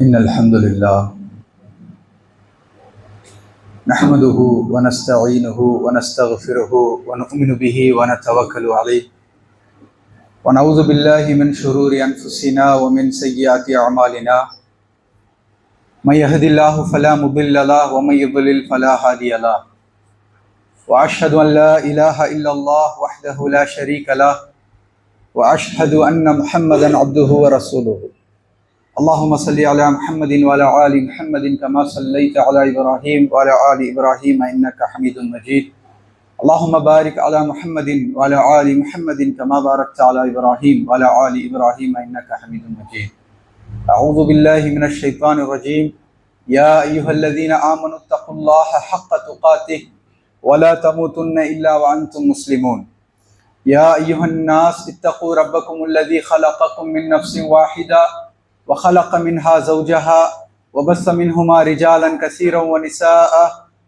إن الحمد لله نحمده ونستعينه ونستغفره ونؤمن به ونتوكل عليه ونعوذ بالله من شرور أنفسنا ومن سيئات أعمالنا من يهد الله فلا مضل له ومن يضلل فلا هادي له وأشهد أن لا إله إلا الله وحده لا شريك له وأشهد أن محمدا عبده ورسوله اللهم صل على محمد وعلى آل محمد كما صليت على إبراهيم وعلى آل إبراهيم إنك حميد مجيد اللهم بارك على محمد وعلى آل محمد كما باركت على إبراهيم وعلى آل إبراهيم إنك حميد مجيد أعوذ بالله من الشيطان الرجيم يا أيها الذين آمنوا اتقوا الله حق تقاته ولا تموتن إلا وأنتم مسلمون يا أيها الناس اتقوا ربكم الذي خلقكم من نفس واحدة وخلق منها زوجها وبث منهما رجالا كثيرا ونساء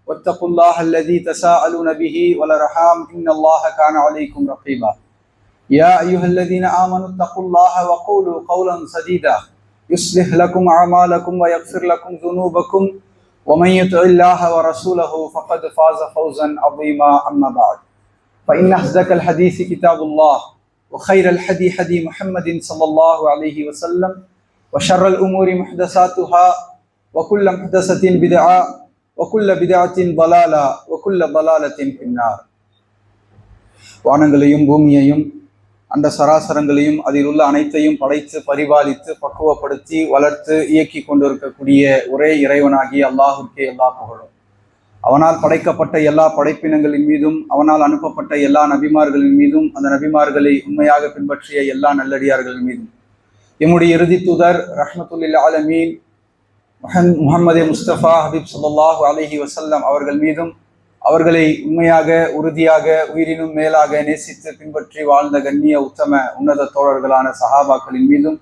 واتقوا الله الذي تساءلون به والأرحام إن الله كان عليكم رقيبا يا أيها الذين آمنوا اتقوا الله وقولوا قولا سديدا يصلح لكم أعمالكم ويغفر لكم ذنوبكم ومن يطع الله ورسوله فقد فاز فوزا عظيما أما بعد فإن أصدق الحديث كتاب الله وخير الحدي حدي محمد صلى الله عليه وسلم وشر الأمور محدثاتها وكل محدثة بدعة وكل بدعة ضلالة وكل ضلالة في النار. வானங்களையும் பூமியையும் அந்த சராசரங்களையும் அதில் உள்ள அனைத்தையும் படைத்து பரிபாலித்து பக்குவப்படுத்தி வளர்த்து இயக்கி கொண்டிருக்கக்கூடிய ஒரே இறைவனாகி அல்லாஹுக்கே எல்லா புகழும். அவனால் படைக்கப்பட்ட எல்லா படைப்பினங்களின் மீதும் அவனால் அனுப்பப்பட்ட எல்லா நபிமார்களின் மீதும் அந்த நபிமார்களை உண்மையாக பின்பற்றிய எல்லா நல்லடியார்களின் மீதும் எம்முடைய இறுதி தூதர் ரஹ்மத்துல்லில் ஆலமீன் முஹம்மது முஸ்தபா ஹபீப் ஸல்லல்லாஹு அலைஹி வஸல்லம் அவர்கள் மீதும் அவர்களை உண்மையாக உறுதியாக உயிரினும் மேலாக நேசித்து பின்பற்றி வாழ்ந்த கண்ணிய உத்தம உன்னத தோழர்களான சஹாபாக்களின் மீதும்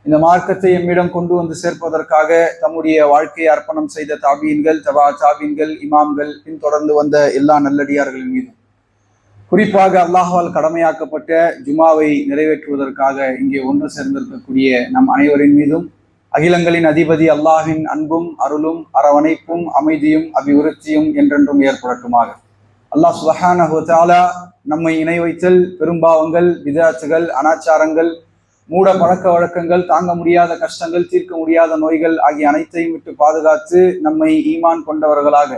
இந்த மார்க்கத்தை எம்மிடம் கொண்டு வந்து சேர்ப்பதற்காக தம்முடைய வாழ்க்கையை அர்ப்பணம் செய்த தாபீன்கள் தாபீன்கள் இமாம்கள் பின்தொடர்ந்து வந்த எல்லா நல்லடியார்களின் மீதும் குறிப்பாக அல்லாஹ்வால் கடமையாக்கப்பட்ட ஜுமாவை நிறைவேற்றுவதற்காக இங்கே ஒன்று சேர்ந்திருக்கக்கூடிய நம் அனைவரின் மீதும் அகிலங்களின் அதிபதி அல்லாஹின் அன்பும் அருளும் அரவணைப்பும் அமைதியும் அபிவிருத்தியும் என்றென்றும் ஏற்படட்டுமாக. அல்லாஹ் சுப்ஹானஹு வ தஆலா நம்மை இணை வைத்தல், பெரும்பாவங்கள், பித்அத்துகள், அனாச்சாரங்கள், மூட பழக்க வழக்கங்கள், தாங்க முடியாத கஷ்டங்கள், தீர்க்க முடியாத நோய்கள் ஆகிய அனைத்தையும் விட்டு பாதுகாத்து நம்மை ஈமான் கொண்டவர்களாக,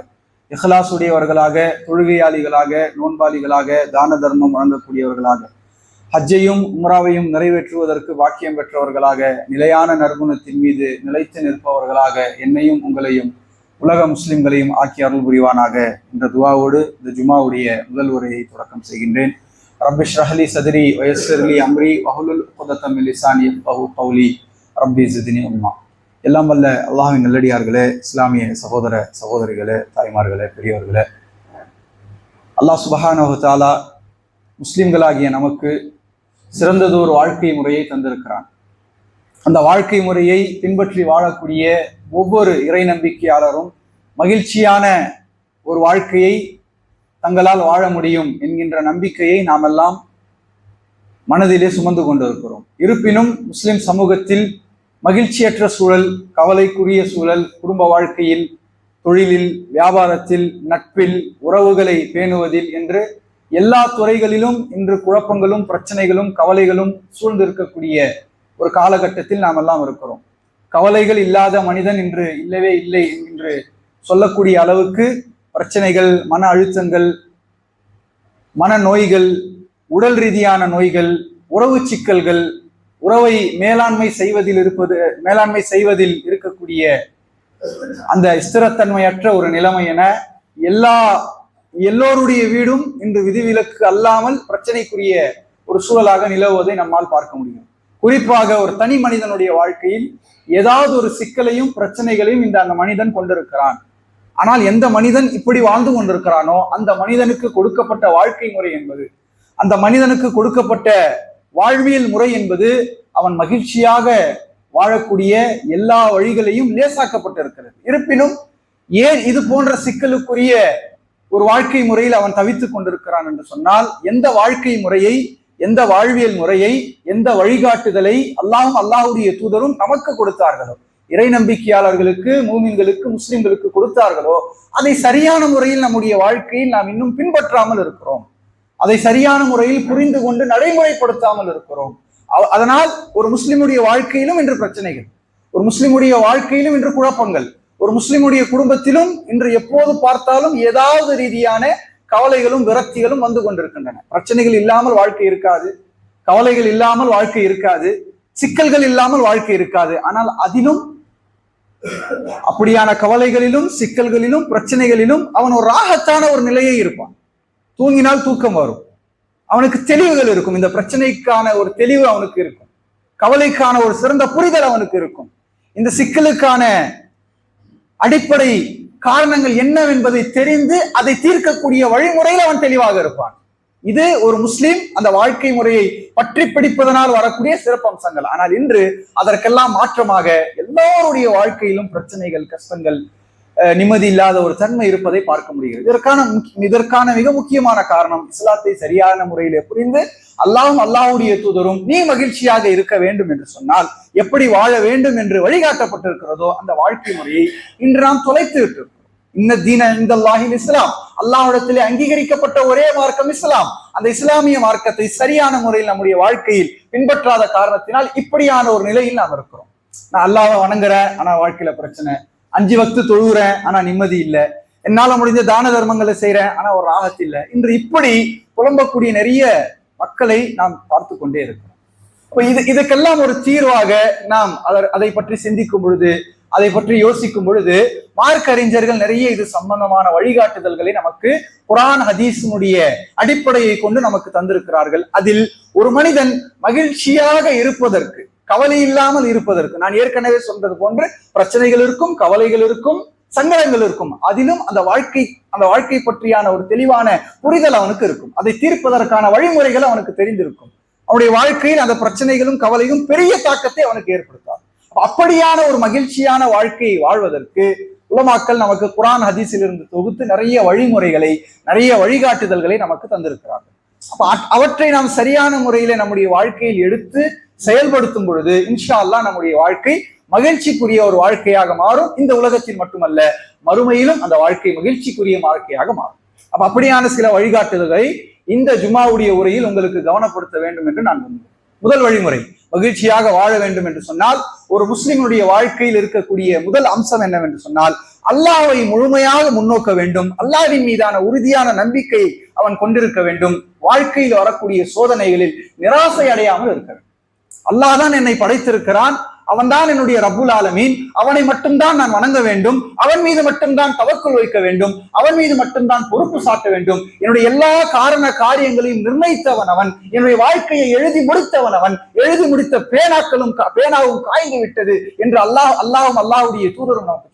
இஹ்லாஸ் உடையவர்களாக, தொழுகையாளிகளாக, நோன்பாளிகளாக, தான தர்மம் வழங்கக்கூடியவர்களாக, ஹஜ்ஜையும் உம்ராவையும் நிறைவேற்றுவதற்கு பாக்கியம் பெற்றவர்களாக, நிலையான நற்குணத்தின் மீது நிலைத்து நிற்பவர்களாக என்னையும் உங்களையும் உலக முஸ்லிம்களையும் ஆக்கி அருள் புரிவானாக என்ற துவாவோடு இந்த ஜுமாவுடைய முதல் உரையை தொடக்கம் செய்கின்றேன். ரப்பி ஷ்ரஹ் லி சத்ரி வயஸ்ஸிர் லி அம்ரி வஹ்லுல் உக்தத்தம் மின் லிசானி யஃப்கஹு கௌலி ரப்பி ஸித்னி உல்மா. எல்லாம் வல்ல அல்லாஹ்வின் நல்லடியார்களே, இஸ்லாமிய சகோதர சகோதரிகளே, தாய்மார்களே, பெரியவர்களே, அல்லாஹ் சுப்ஹானஹு வ தஆலா முஸ்லிம்களாகிய நமக்கு சிறந்ததொரு வாழ்க்கை முறையை தந்திருக்கிறான். அந்த வாழ்க்கை முறையை பின்பற்றி வாழக்கூடிய ஒவ்வொரு இறை நம்பிக்கையாளரும் மகிழ்ச்சியான ஒரு வாழ்க்கையை தங்களால் வாழ முடியும் என்கின்ற நம்பிக்கையை நாம் எல்லாம் மனதிலே சுமந்து கொண்டிருக்கிறோம். இருப்பினும் முஸ்லிம் சமூகத்தில் மகிழ்ச்சியற்ற சூழல், கவலைக்குரிய சூழல், குடும்ப வாழ்க்கையில், தொழிலில், வியாபாரத்தில், நட்பில், உறவுகளை பேணுவதில் என்று எல்லா துறைகளிலும் இன்று குழப்பங்களும் பிரச்சனைகளும் கவலைகளும் சூழ்ந்திருக்கக்கூடிய ஒரு காலகட்டத்தில் நாம் எல்லாம் இருக்கிறோம். கவலைகள் இல்லாத மனிதன் இன்று இல்லவே இல்லை என்று சொல்லக்கூடிய அளவுக்கு பிரச்சனைகள், மன அழுத்தங்கள், மன நோய்கள், உடல் ரீதியான நோய்கள், உறவு சிக்கல்கள், உறவை மேலாண்மை செய்வதில் இருக்கக்கூடிய அந்த ஸ்திரத்தன்மையற்ற ஒரு நிலைமை என எல்லோருடைய வீடும் இன்று விதிவிலக்கு அல்லாமல் பிரச்சனைக்குரிய ஒரு சூழலாக நிலவுவதை நம்மால் பார்க்க முடியும். குறிப்பாக ஒரு தனி மனிதனுடைய வாழ்க்கையில் ஏதாவது ஒரு சிக்கலையும் பிரச்சனைகளையும் அந்த மனிதன் கொண்டிருக்கிறான். ஆனால் எந்த மனிதன் இப்படி வாழ்ந்து கொண்டிருக்கிறானோ அந்த மனிதனுக்கு கொடுக்கப்பட்ட வாழ்க்கை முறை என்பது, அந்த மனிதனுக்கு கொடுக்கப்பட்ட வாழ்வியல் முறை என்பது அவன் மகிழ்ச்சியாக வாழக்கூடிய எல்லா வழிகளையும் லேசாக்கப்பட்டிருக்கிறது. இருப்பினும் ஏன் இது போன்ற சிக்கலுக்குரிய ஒரு வாழ்க்கை முறையில் அவன் தவித்துக் கொண்டிருக்கிறான் என்று சொன்னால், எந்த வாழ்க்கை முறையை, எந்த வாழ்வியல் முறையை, எந்த வழிகாட்டுதலை அல்லாஹ்வும் அல்லாஹ்வுடைய தூதரும் நமக்கு கொடுத்தார்களோ, இறை நம்பிக்கையாளர்களுக்கு, மூமின்களுக்கு, முஸ்லிம்களுக்கு கொடுத்தார்களோ அதை சரியான முறையில் நம்முடைய வாழ்க்கையில் நாம் இன்னும் பின்பற்றாமல் இருக்கிறோம். அதை சரியான முறையில் புரிந்து கொண்டு நடைமுறைப்படுத்தாமல் இருக்கிறோம். அதனால் ஒரு முஸ்லிமுடைய வாழ்க்கையிலும் இன்று பிரச்சனைகள், ஒரு முஸ்லிமுடைய வாழ்க்கையிலும் இன்று குழப்பங்கள், ஒரு முஸ்லிமுடைய குடும்பத்திலும் இன்று எப்போது பார்த்தாலும் ஏதாவது ரீதியான கவலைகளும் விரக்திகளும் வந்து கொண்டிருக்கின்றன. பிரச்சனைகள் இல்லாமல் வாழ்க்கை இருக்காது, கவலைகள் இல்லாமல் வாழ்க்கை இருக்காது, சிக்கல்கள் இல்லாமல் வாழ்க்கை இருக்காது. ஆனால் அதிலும் அப்படியான கவலைகளிலும் சிக்கல்களிலும் பிரச்சனைகளிலும் அவன் ஒரு ராகத்தான ஒரு நிலையை இருப்பான். தூங்கினால் தூக்கம் வரும், அவனுக்கு தெளிவுகள் இருக்கும், இந்த பிரச்சனைக்கான ஒரு தெளிவு அவனுக்கு இருக்கும், கவலைக்கான ஒரு சிறந்த புரிதல் அவனுக்கு இருக்கும், இந்த சிக்கலுக்கான அடிப்படை காரணங்கள் என்னவென்பதை தெரிந்து அதை தீர்க்கக்கூடிய வழிமுறையில் அவன் தெளிவாக இருப்பான். இது ஒரு முஸ்லிம் அந்த வாழ்க்கை முறையை பற்றி பிடிப்பதனால் வரக்கூடிய சிறப்பம்சங்கள். ஆனால் இன்று அதற்கெல்லாம் மாற்றமாக எல்லோருடைய வாழ்க்கையிலும் பிரச்சனைகள், கஷ்டங்கள், நிம்மதி இல்லாத ஒரு தன்மை இருப்பதை பார்க்க முடிகிறது. இதற்கான மிக முக்கியமான காரணம் இஸ்லாத்தை சரியான முறையிலே புரிந்து அல்லாஹ்வும் அல்லாஹ்வுடைய தூதரும் நீ மகிழ்ச்சியாக இருக்க வேண்டும் என்று சொன்னால் எப்படி வாழ வேண்டும் என்று வழிகாட்டப்பட்டிருக்கிறதோ அந்த வாழ்க்கை முறையை இன்று நாம் தொலைத்து விட்டிருக்கிறோம். இஸ்லாம், அல்லாஹ்விடத்திலே அங்கீகரிக்கப்பட்ட ஒரே மார்க்கம் இஸ்லாம். அந்த இஸ்லாமிய மார்க்கத்தை சரியான முறையில் நம்முடைய வாழ்க்கையில் பின்பற்றாத காரணத்தினால் இப்படியான ஒரு நிலையில் நாம் இருக்கிறோம். நான் அல்லாஹ்வை வணங்குறேன், ஆனா வாழ்க்கையில பிரச்சனை. 5 வக்து தொழுகிறேன், ஆனா நிம்மதி இல்லை. என்னால முடிஞ்ச தான தர்மங்களை செய்யறேன், ஆனா ஒரு ராகத்து இல்லை. இன்று இப்படி புலம்பக்கூடிய நிறைய மக்களை நாம் பார்த்து கொண்டே இருக்கிறோம். இதுக்கெல்லாம் ஒரு தீர்வாக நாம் அதை பற்றி சிந்திக்கும் பொழுது, அதை பற்றி யோசிக்கும் பொழுது மார்க்க அறிஞர்கள் நிறைய இது சம்பந்தமான வழிகாட்டுதல்களை நமக்கு குர்ஆன் ஹதீஸினுடைய அடிப்படையை கொண்டு நமக்கு தந்திருக்கிறார்கள். அதில் ஒரு மனிதன் மகிழ்ச்சியாக இருப்பதற்கு, கவலை இல்லாமல் இருப்பதற்கு, நான் ஏற்கனவே சொன்னது போன்று பிரச்சனைகள் இருக்கும், கவலைகள் இருக்கும், சங்கடங்கள் இருக்கும். அதிலும் அந்த வாழ்க்கை பற்றியான ஒரு தெளிவான புரிதல் அவனுக்கு இருக்கும். அதை தீர்ப்பதற்கான வழிமுறைகள் அவனுக்கு தெரிந்திருக்கும். அவனுடைய வாழ்க்கையில் அந்த பிரச்சனைகளும் கவலையும் பெரிய தாக்கத்தை அவனுக்கு ஏற்படுத்தார். அப்படியான ஒரு மகிழ்ச்சியான வாழ்க்கையை வாழ்வதற்கு உலமாக்கள் நமக்கு குர்ஆன் ஹதீஸில் இருந்து தொகுத்து நிறைய வழிமுறைகளை, நிறைய வழிகாட்டுதல்களை நமக்கு தந்திருக்கிறார்கள். அவற்றை நாம் சரியான முறையில நம்முடைய வாழ்க்கையில் எடுத்து செயல்படுத்தும் பொழுது இன்ஷா அல்லாஹ் நம்முடைய வாழ்க்கை மகிழ்ச்சிக்குரிய ஒரு வாழ்க்கையாக மாறும். இந்த உலகத்தில் மட்டுமல்ல, மறுமையிலும் அந்த வாழ்க்கை மகிழ்ச்சிக்குரிய வாழ்க்கையாக மாறும். அப்படியான சில வழிகாட்டுதல்களை இந்த ஜும்மாவுடைய உரையில் உங்களுக்கு கவனப்படுத்த வேண்டும் என்று நான் நம்புகிறேன். முதல் வழிமுறை, மகிழ்ச்சியாக வாழ வேண்டும் என்று சொன்னால் ஒரு முஸ்லிமுடைய வாழ்க்கையில் இருக்கக்கூடிய முதல் அம்சம் என்னவென்று சொன்னால் அல்லாஹ்வை முழுமையாக முன்னோக்க வேண்டும். அல்லாஹ்வின் மீதான உறுதியான நம்பிக்கை அவன் கொண்டிருக்க வேண்டும். வாழ்க்கையில் வரக்கூடிய சோதனைகளில் நிராசை அடையாமல் இருக்க வேண்டும். அல்லாஹ் தான் என்னை படைத்திருக்கிறான், அவன் தான் என்னுடைய ரப்புல் ஆலமீன், அவனை மட்டும்தான் நான் வணங்க வேண்டும், அவன் மீது மட்டும்தான் தவக்குல் வைக்க வேண்டும், அவன் மீது மட்டும்தான் பொறுப்பு சாட்ட வேண்டும். என்னுடைய எல்லா காரியங்களையும் நிர்ணயித்தவன் அவன், என்னுடைய வாழ்க்கையை எழுதி முடித்தவன் அவன், எழுதி முடித்த பேனாவும் காய்ந்து விட்டது என்று அல்லாஹ்வும் அல்லாஹ்வுடைய தூதரும் நமக்கு சொல்கிறார்.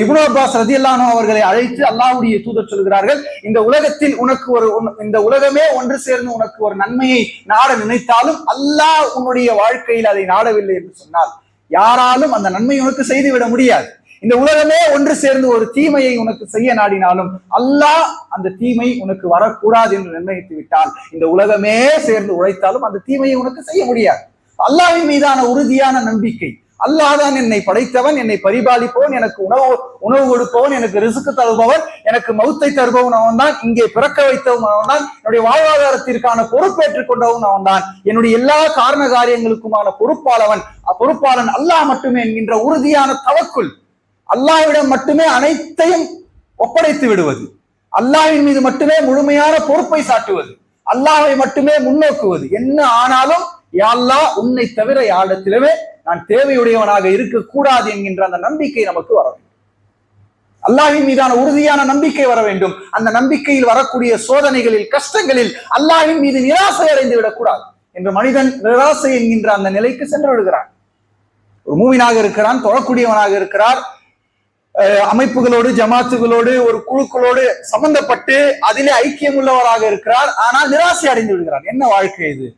இப்னு அப்பாஸ் ரலியல்லாஹு அன்ஹு அவர்களை அழைத்து அல்லாஹ்வுடைய தூதர் சொல்கிறார்கள், இந்த உலகத்தில் இந்த உலகமே ஒன்று சேர்ந்து உனக்கு ஒரு நன்மையை நாட நினைத்தாலும் அல்லாஹ் உன்னுடைய வாழ்க்கையில் அதை நாடவில்லை என்று சொன்னால் யாராலும் அந்த நன்மை உனக்கு செய்துவிட முடியாது. இந்த உலகமே ஒன்று சேர்ந்து ஒரு தீமையை உனக்கு செய்ய நாடினாலும் அல்லாஹ் அந்த தீமை உனக்கு வரக்கூடாது என்று நிர்ணயித்து விட்டால் இந்த உலகமே சேர்ந்து உழைத்தாலும் அந்த தீமையை உனக்கு செய்ய முடியாது. அல்லாஹ்வின் மீதான உறுதியான நம்பிக்கை, அல்லாஹ் தான் என்னை படைத்தவன், என்னை பரிபாலிப்பவன், எனக்கு உணவு கொடுப்பவன், எனக்கு ரிஸ்க் தருபவன், எனக்கு மௌத்தை தருபவன் அவன் தான், இங்கே பிறக்க வைத்தவன் அவன் தான், என்னுடைய வாழ்வாதாரத்திற்கான பொறுப்பேற்றுக் கொண்டவன் அவன் தான், என்னுடைய எல்லா காரியங்களுக்குமான பொறுப்பாளன் அல்லாஹ் மட்டுமே என்கின்ற உறுதியான தவக்குல், அல்லாஹ்விடம் மட்டுமே அனைத்தையும் ஒப்படைத்து விடுவது, அல்லாஹ்வின் மீது மட்டுமே முழுமையான பொறுப்பை சாட்டுவது, அல்லாஹ்வை மட்டுமே முன்னோக்குவது. என்ன ஆனாலும் யா அல்லாஹ் உன்னை தவிர யாரிடத்திலுமே நான் தேவையுடையவனாக இருக்கக்கூடாது என்கின்ற அந்த நம்பிக்கை நமக்கு வர வேண்டும். அல்லாஹ்வின் மீதான உறுதியான நம்பிக்கை வர வேண்டும். அந்த நம்பிக்கையில் வரக்கூடிய சோதனைகளில், கஷ்டங்களில் அல்லாஹ்வின் மீது நிராசை அடைந்து விடக்கூடாது என்று மனிதன் நிராசை என்கின்ற அந்த நிலைக்கு சென்று விடுகிறான். ஒரு மூமினாக இருக்கிறான், தொழக்கூடியவனாக இருக்கிறார், அமைப்புகளோடு, ஜமாத்துகளோடு, ஒரு குழுக்களோடு சம்பந்தப்பட்டு அதிலே ஐக்கியம் உள்ளவராக இருக்கிறார். ஆனால் நிராசை அடைந்து விடுகிறார். என்ன வாழ்க்கை இது?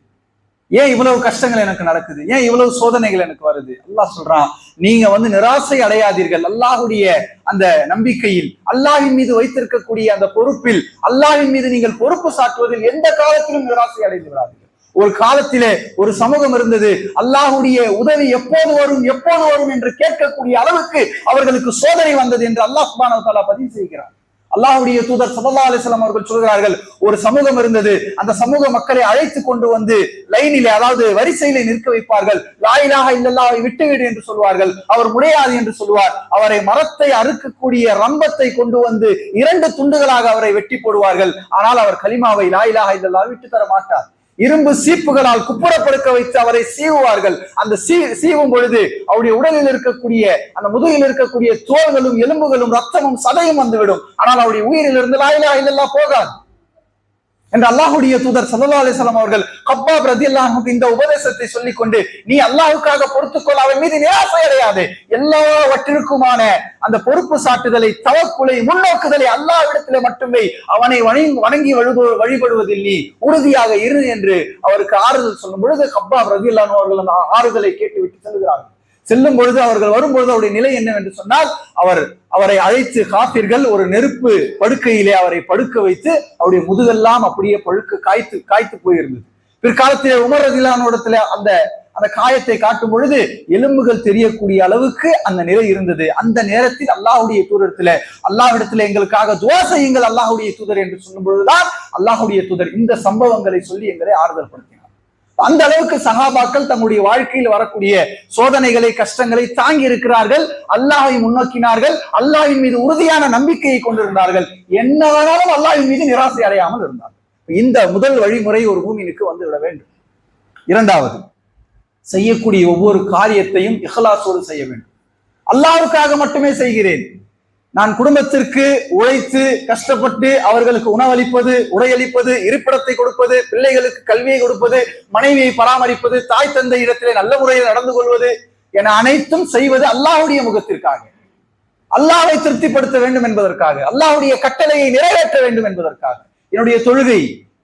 ஏன் இவ்வளவு கஷ்டங்கள் எனக்கு நடக்குது? ஏன் இவ்வளவு சோதனைகள் எனக்கு வருது? அல்லாஹ் சொல்றான், நீங்க நிராசை அடையாதீர்கள். அல்லாஹுடைய அந்த நம்பிக்கையில், அல்லாஹ்வின் மீது வைத்திருக்கக்கூடிய அந்த பொறுப்பில், அல்லாஹ்வின் மீது நீங்கள் பொறுப்பு சாட்டுவதில் எந்த காலத்திலும் நிராசை அடைந்து விடாதீர்கள். ஒரு காலத்திலே ஒரு சமூகம் இருந்தது, அல்லாஹ்வுடைய உதவி எப்போது வரும் என்று கேட்கக்கூடிய அளவுக்கு அவர்களுக்கு சோதனை வந்தது என்று அல்லாஹ் சுப்ஹானஹு வ தஆலா பதிவு செய்கிறார். அல்லாஹ்வுடைய தூதர் ஸல்லல்லாஹு அலைஹி வஸல்லம் அவர்கள் சொல்கிறார்கள், ஒரு சமூகம் இருந்தது, அந்த சமூக மக்களை அழைத்து கொண்டு வந்து லைனிலே, அதாவது வரிசையிலே நிற்க வைப்பார்கள். லா இலாஹ இல்லல்லாஹை விட்டுவிடு என்று சொல்வார்கள். அவர் முடியாது என்று சொல்வார். அவரை மரத்தை அறுக்கக்கூடிய ரம்பத்தை கொண்டு வந்து 2 துண்டுகளாக அவரை வெட்டி போடுவார்கள். ஆனால் அவர் கலிமாவை லா இலாஹ இல்லல்லாஹ் விட்டு தர மாட்டார். இரும்பு சீப்புகளால் குப்புறப்படுக்க வைத்து அவரை சீவுவார்கள். அந்த சீவும் பொழுது அவருடைய உடலில் இருக்கக்கூடிய, அந்த முதுகில் இருக்கக்கூடிய தோள்களும் எலும்புகளும் ரத்தமும் சதையும் வந்துவிடும். ஆனால் அவருடைய உயிரிலிருந்து லா இலாஹ இல்லல்லாஹ் போகாது என்று அல்லாஹ்வுடைய தூதர் ஸல்லல்லாஹு அலைஹி வஸல்லம் அவர்கள் கப்பாப் ரலியல்லாஹு அன்ஹு இந்த உபதேசத்தை சொல்லிக் கொண்டு, நீ அல்லாஹ்வுக்காக பொறுத்துக்கொள், அவன் மீது நிராசை அடையாதே, எல்லாவற்றிற்குமான அந்த பொறுப்பு சாட்டுதலை, தவக்குலை, முன்னோக்குதலை அல்லாஹ்விடத்திலே மட்டுமே அவனை வணங்கி வழிபடுவதில் நீ உறுதியாக இரு என்று அவருக்கு ஆறுதல் சொல்லும் பொழுது கப்பாப் ரலியல்லாஹு அன்ஹு அவர்கள் அந்த ஆறுதலை கேட்டுவிட்டு செல்கிறார்கள். செல்லும் பொழுது அவர்கள் வரும்பொழுது அவருடைய நிலை என்னவென்று சொன்னால், அவரை அழைத்து காபிர்கள் ஒரு நெருப்பு படுக்கையிலே அவரை படுக்க வைத்து அவருடைய முதுகெல்லாம் அப்படியே காய்த்து போயிருந்தது. பிற்காலத்திலே உமர் ரலியல்லாஹு அன்ஹு இடத்துல அந்த காயத்தை காட்டும் பொழுது எலும்புகள் தெரியக்கூடிய அளவுக்கு அந்த நிலை இருந்தது. அந்த நேரத்தில் அல்லாஹ்வுடைய அல்லாஹ்விடத்திலே எங்களுக்காக துஆ செய்யுங்கள் அல்லாஹ்வுடைய தூதர் என்று சொல்லும் பொழுதுதான் அல்லாஹ்வுடைய தூதர் இந்த சம்பவங்களை சொல்லி எங்களை ஆறுதல் படுத்தினார். அந்த அளவுக்கு சஹாபாக்கள் தங்களுடைய வாழ்க்கையில் வரக்கூடிய சோதனைகளை, கஷ்டங்களை தாங்கி இருக்கிறார்கள். அல்லாஹ்வை முன்னோக்கினார்கள். அல்லாஹ்வின் மீது உறுதியான நம்பிக்கையை கொண்டிருந்தார்கள். என்னவானாலும் அல்லாஹ்வின் மீது நிராசை அடையாமல் இருந்தார்கள். இந்த முதல் வழிமுறை ஒரு மூமினுக்கு வந்துவிட வேண்டும். இரண்டாவது, செய்யக்கூடிய ஒவ்வொரு காரியத்தையும் இஹ்லாஸோடு செய்ய வேண்டும். அல்லாஹ்வுக்காக மட்டுமே செய்கிறேன், நான் குடும்பத்திற்கு உழைத்து கஷ்டப்பட்டு அவர்களுக்கு உணவளிப்பது, உடையளிப்பது, இருப்பிடத்தை கொடுப்பது, பிள்ளைகளுக்கு கல்வியை கொடுப்பது, மனைவியை பராமரிப்பது, தாய் தந்தை இடத்திலே நல்ல முறையில் நடந்து கொள்வது என அனைத்தும் செய்வது அல்லாஹ்வுடைய முகத்திற்காக, அல்லாஹ்வை திருப்திப்படுத்த வேண்டும் என்பதற்காக, அல்லாஹ்வுடைய கட்டளையை நிறைவேற்ற வேண்டும் என்பதற்காக. என்னுடைய தொழுகை,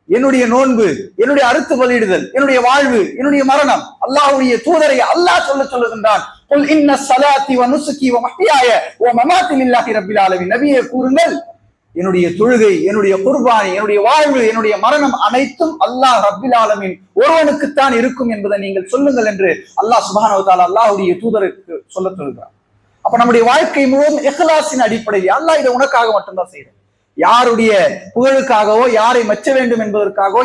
என்னுடைய நோன்பு, என்னுடைய அறுத்து பலியிடுதல், என்னுடைய வாழ்வு, என்னுடைய மரணம் அல்லாஹ்வுடைய தூதரை அல்லாஹ் சொல்லுகின்றான், குல் இன்ன ஸலாத்தி வ நுசுகி வ மஹ்யாய வ மமாத்தி லில்லாஹி ரப்பில் ஆலமீன். நபியே கூறுங்கள், என்னுடைய தொழுகை, என்னுடைய குர்பானி, என்னுடைய வாழ்வு, என்னுடைய மரணம் அனைத்தும் அல்லாஹ் ரப்பில் ஆலமீன் ஒருவனுக்குத்தான் இருக்கும் என்பதை நீங்கள் சொல்லுங்கள் என்று அல்லாஹ் சுப்ஹானஹு வ தஆலா அல்லாஹ்வுடைய தூதருக்கு சொல்லச் சொல்கிறார். அப்ப நம்முடைய வாழ்க்கை முழுவதும் இஹ்லாஸின் அடிப்படையில், அல்லாஹ் இதை உனக்காக மட்டும்தான் செய்யறேன், யாருடைய புகழுக்காகவோ, யாரை மெச்ச வேண்டும் என்பதற்காகவோ,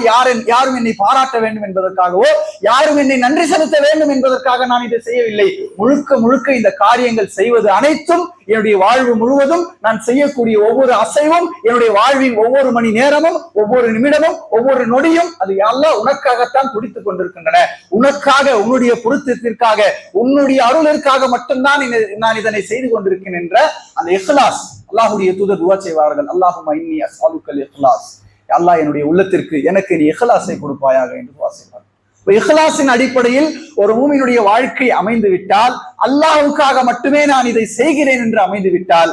யாரும் என்னை பாராட்ட வேண்டும் என்பதற்காகவோ, யாரும் என்னை நன்றி செலுத்த வேண்டும் என்பதற்காக நான் இதை செய்யவில்லை. முழுக்க இந்த காரியங்கள் செய்வது அனைத்தும் என்னுடைய வாழ்வு முழுவதும் நான் செய்யக்கூடிய ஒவ்வொரு அசைவும், என்னுடைய வாழ்வின் ஒவ்வொரு மணி நேரமும், ஒவ்வொரு நிமிடமும், ஒவ்வொரு நொடியும் அது அல்லாஹ் உனக்காகத்தான் துடித்துக் கொண்டிருக்கின்றன. உனக்காக, உன்னுடைய பொருத்தத்திற்காக, உன்னுடைய அருளிற்காக மட்டும்தான் நான் இதனை செய்து கொண்டிருக்கேன் என்ற அந்த இஹ்லாஸ். அல்லாஹ்வுடைய தூதர் துஆ செய்வார்கள், அல்லாஹும்ம இன்னி அஸ்அலுக்கல் இஹ்லாஸ், அல்லாஹ் என்னுடைய உள்ளத்திற்கு எனக்கு நீ இஹ்லாஸை கொடுப்பாயாக என்று துஆ செய்வார்கள். இஹ்லாஸின் அடிப்படையில் ஒரு மூமினுடைய வாழ்க்கை அமைந்து விட்டால், அல்லாஹ்வுக்காக மட்டுமே நான் இதை செய்கிறேன் என்று அமைந்து விட்டால்,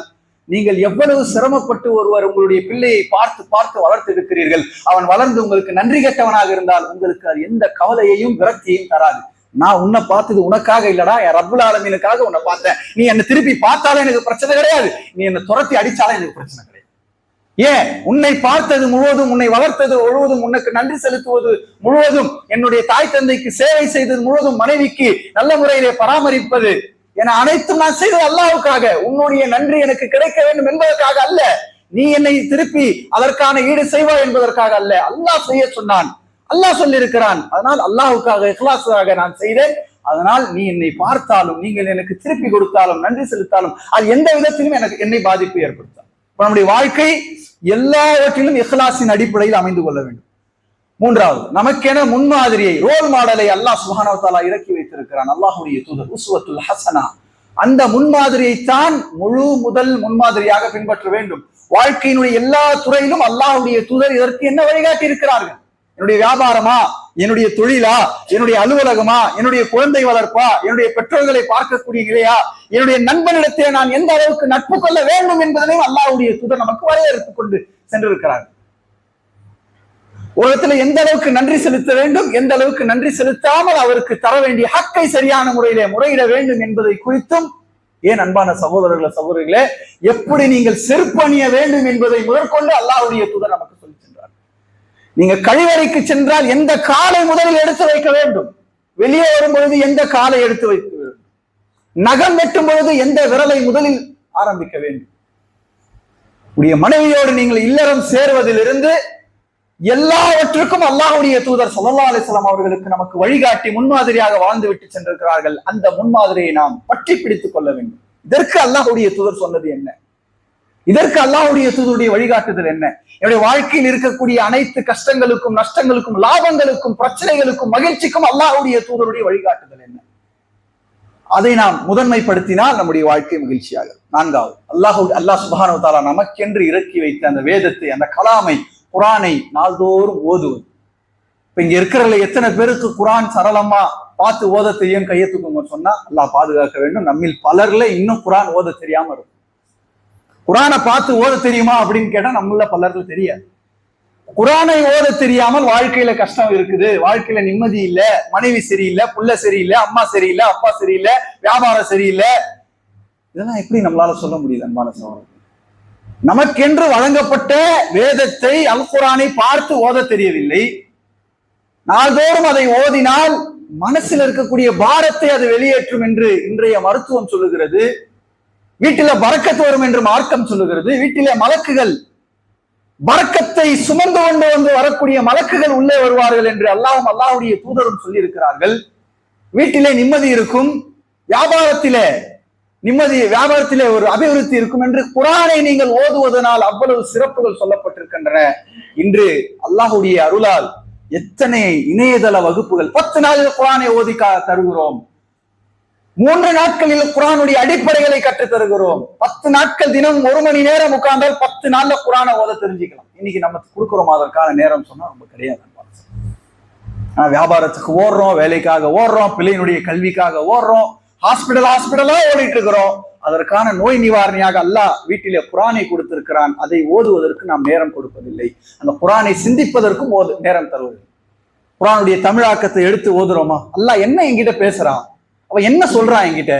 நீங்கள் எவ்வளவு சிரமப்பட்டு உங்களுடைய பிள்ளையை பார்த்து வளர்த்து இருக்கிறீர்கள், அவன் வளர்ந்து உங்களுக்கு நன்றி கெட்டவனாக இருந்தால் உங்களுக்கு அது எந்த கவலையையும் விரக்தியையும் தராது. நான் உன்னை பார்த்தது உனக்காக இல்லடா, என் ரப்புல் ஆலமீனுக்காக உன்னை பார்த்தேன், நீ என்னை திருப்பி பார்த்தாலும் எனக்கு பிரச்சனை கிடையாது, நீ என்னை துரத்தி அடிச்சாலும் எனக்கு பிரச்சனை கிடையாது. ஏன், உன்னை பார்த்தது முழுவதும், உன்னை வளர்த்தது முழுவதும், உனக்கு நன்றி செலுத்துவது முழுவதும், என்னுடைய தாய் தந்தைக்கு சேவை செய்தது முழுவதும், மனைவிக்கு நல்ல முறையிலே பராமரிப்பது என அனைத்தும் நான் செய்தது அல்லாஹ்வுக்காக. உன்னுடைய நன்றி எனக்கு கிடைக்க வேண்டும் என்பதற்காக அல்ல, நீ என்னை திருப்பி அதற்கான ஈடு செய்வாய் என்பதற்காக அல்ல. அல்லாஹ் செய்ய சொன்னான், அல்லாஹ் சொல்லி இருக்கிறான். அதனால் அல்லாஹ்வுக்காக இஹ்லாஸாக நான் செய்தேன். அதனால் நீ என்னை பார்த்தாலும், நீங்கள் எனக்கு திருப்பி கொடுத்தாலும், நன்றி செலுத்தாலும் அது எந்த விதத்திலும் என்னை பாதிப்பு ஏற்படுத்தாது. நம்முடைய வாழ்க்கை எல்லாவற்றிலும் இஹ்லாஸின் அடிப்படையில் அமைந்து கொள்ள வேண்டும். மூன்றாவது, நமக்கென முன்மாதிரியை, ரோல் மாடலை அல்லாஹ் சுப்ஹானஹு வ தஆலா இறக்கி வைத்திருக்கிறான். அல்லாஹ்வுடைய தூதர் உஸ்வத்துல் ஹஸனா, அந்த முன்மாதிரியைத்தான் முதல் முன்மாதிரியாக பின்பற்ற வேண்டும். வாழ்க்கையினுடைய எல்லா துறையிலும் அல்லாஹ்வுடைய தூதர் இதற்கு என்ன வழிகாட்டி இருக்கிறார்கள்? என்னுடைய வியாபாரமா, என்னுடைய தொழிலா, என்னுடைய அலுவலகமா, என்னுடைய குழந்தை வளர்ப்பா, என்னுடைய பெற்றோர்களை பார்க்கக்கூடிய நிலையா, என்னுடைய நண்பனிடத்தில் நான் எந்த அளவுக்கு நட்பு கொள்ள வேண்டும் என்பதனையும் அல்லாஹ்வுடைய தூதர் நமக்கு வரையறுத்துக் கொண்டு சென்றிருக்கிறார்கள். உலகத்துல எந்த அளவுக்கு நன்றி செலுத்த வேண்டும், எந்த அளவுக்கு நன்றி செலுத்தாமல் அவருக்கு தர வேண்டிய ஹக்கை சரியான முறையிலே முறையிட வேண்டும் என்பதை குறித்தும், ஏன் அன்பான சகோதரர்களே, எப்படி நீங்கள் செருப்பணிய வேண்டும் என்பதை முதற்கொண்டு அல்லாஹ்வுடைய தூதர் நமக்கு சொல்லி சென்றார். நீங்க கழிவறைக்கு சென்றால் எந்த காலை முதலில் எடுத்து வைக்க வேண்டும், வெளியே வரும் பொழுது எந்த காலை எடுத்து வைக்க வேண்டும், நகம் வெட்டும் பொழுது எந்த விரலை முதலில் ஆரம்பிக்க வேண்டும். உடைய மனைவியோடு நீங்கள் இல்லறம் சேருவதிலிருந்து எல்லாவற்றுக்கும் அல்லாஹ்வுடைய தூதர் ஸல்லல்லாஹு அலைஹி வஸல்லம் அவர்களுக்கு நமக்கு வழிகாட்டி முன்மாதிரியாக வாழ்ந்து விட்டு சென்றிருக்கிறார்கள். அந்த முன்மாதிரியை நாம் பற்றி பிடித்துக் கொள்ள வேண்டும். இதற்கு அல்லாஹ்வுடைய தூதர் சொன்னது என்ன? இதற்கு அல்லாஹ்வுடைய தூதருடைய வழிகாட்டுதல் என்ன? என்னுடைய வாழ்க்கையில் இருக்கக்கூடிய அனைத்து கஷ்டங்களுக்கும், நஷ்டங்களுக்கும், லாபங்களுக்கும், பிரச்சனைகளுக்கும், மகிழ்ச்சிக்கும் அல்லாஹ்வுடைய தூதருடைய வழிகாட்டுதல் என்ன? அதை நாம் முதன்மைப்படுத்தினால் நம்முடைய வாழ்க்கை மகிழ்ச்சியாக. நான்காவது, அல்லாஹ் சுப்ஹானஹு வ தஆலா நமக்கென்று இறக்கி வைத்த அந்த வேதத்தை, அந்த கலாமை, குரானை நாள்தோறும் ஓதுவது. இப்ப இங்க இருக்கிறதுல எத்தனை பேருக்கு குரான் சரளமா பார்த்து ஓத தெரியும் கையெத்துக்குங்க சொன்னா அல்லாஹ் பாதுகாக்க வேண்டும். நம்மில் பலர்ல இன்னும் குரான் ஓத தெரியாம இருக்கும். குரானை பார்த்து ஓத தெரியுமா அப்படின்னு கேட்டா நம்மள பலர்ல தெரியாது. குரானை ஓத தெரியாமல் வாழ்க்கையில கஷ்டம் இருக்குது, வாழ்க்கையில நிம்மதி இல்ல, மனைவி சரியில்லை, புள்ள சரியில்லை, அம்மா சரியில்லை, அப்பா சரியில்லை, வியாபாரம் சரியில்லை, இதெல்லாம் எப்படி நம்மளால சொல்ல முடியுது? அன்பான சகோதரர்களே, நமக்கென்று வழங்கப்பட்ட வேதத்தை, அல் குரானை பார்த்து ஓத தெரியவில்லை. நாள்தோறும் அதை ஓதினால் மனசில் இருக்கக்கூடிய பாரத்தை அது வெளியேற்றும் என்று இன்றைய மருத்துவம் சொல்லுகிறது. வீட்டில பரக்கத்து வரும் என்று மார்க்கம் சொல்லுகிறது. வீட்டிலே மலக்குகள், பரக்கத்தை சுமந்து கொண்டு வந்து வரக்கூடிய மலக்குகள் உள்ளே வருவார்கள் என்று அல்லாஹ்வுடைய தூதரும் சொல்லி இருக்கிறார்கள். வீட்டிலே நிம்மதி இருக்கும், வியாபாரத்திலே நிம்மதி, வியாபாரத்திலே ஒரு அபிவிருத்தி இருக்கும் என்று குரானை நீங்கள் ஓதுவதனால் அவ்வளவு சிறப்புகள் சொல்லப்பட்டிருக்கின்றன. இன்று அல்லாஹ்வுடைய அருளால் எத்தனை இணையதள வகுப்புகள், 10 நாளில் குரானை ஓதி தருகிறோம், 3 நாட்களில் குரானுடைய அடிப்படைகளை கற்றுத் தருகிறோம். 10 நாட்கள் தினம் 1 மணி நேரம் உட்கார்ந்தால் 10 நாள்ல குரானை ஓத தெரிஞ்சுக்கலாம். இன்னைக்கு நம்ம கொடுக்கிறோம் அதற்கான நேரம் சொன்னா ரொம்ப கிடையாது. வியாபாரத்துக்கு ஓடுறோம், வேலைக்காக ஓடுறோம், பிள்ளையினுடைய கல்விக்காக ஓடுறோம், ஹாஸ்பிடலா ஓடிட்டு இருக்கிறோம். அதற்கான நோய் நிவாரணியாக அல்லாஹ் வீட்டிலே குரானை கொடுத்திருக்கிறான். அதை ஓதுவதற்கு நாம் நேரம் கொடுப்பதில்லை. அந்த குரானை சிந்திப்பதற்கும் நேரம் தருவது. குரானுடைய தமிழாக்கத்தை எடுத்து ஓதுறோமா? அல்லாஹ் என்ன என்கிட்ட பேசுறான், அவ என்ன சொல்றான் என்கிட்ட